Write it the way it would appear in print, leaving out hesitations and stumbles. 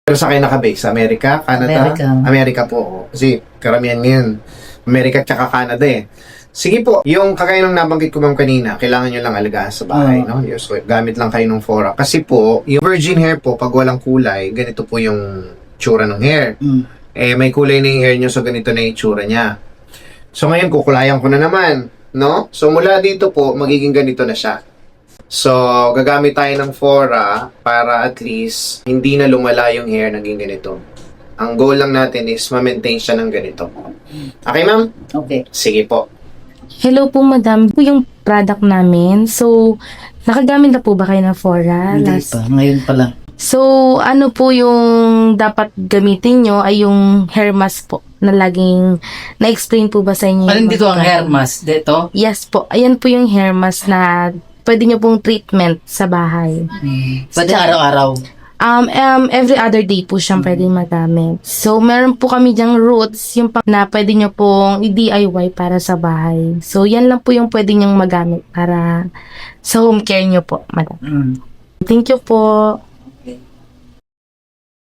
Pero sa kayo naka-base? Amerika? Canada? Amerika po. Kasi karamihan ngayon, Amerika at Canada eh. Sige po, yung kagaya ng nabanggit ko ma'am kanina, kailangan nyo lang alagaan sa bahay, no? So, gamit lang kayo ng fora. Kasi po, yung virgin hair po, pag walang kulay, ganito po yung tsura ng hair. Eh, may kulay na yung hair nyo, so ganito na yung tsura niya. So, ngayon, kukulayan ko na naman, no? So, mula dito po, magiging ganito na siya. So, gagamit tayo ng fora para at least hindi na lumala yung hair naging ganito. Ang goal lang natin is ma-maintain siya ng ganito. Okay, ma'am? Okay. Sige po. Hello po, madam. Po yung product namin. So, nakagamit na po ba kayo ng fora? Hindi pa. Ngayon pa lang. So, ano po yung dapat gamitin nyo ay yung hair mask po na laging na-explain po ba sa inyo? Alin dito ang hair mask? Dito? Yes po. Ayan po yung hair mask na pwede nyo pong treatment sa bahay. Pwede araw-araw. Every other day po siyang pwede magamit. So, meron po kami dyang roots yung na pwede nyo pong i-DIY para sa bahay. So, yan lang po yung pwede nyong magamit para sa home care nyo po, madam. Thank you po.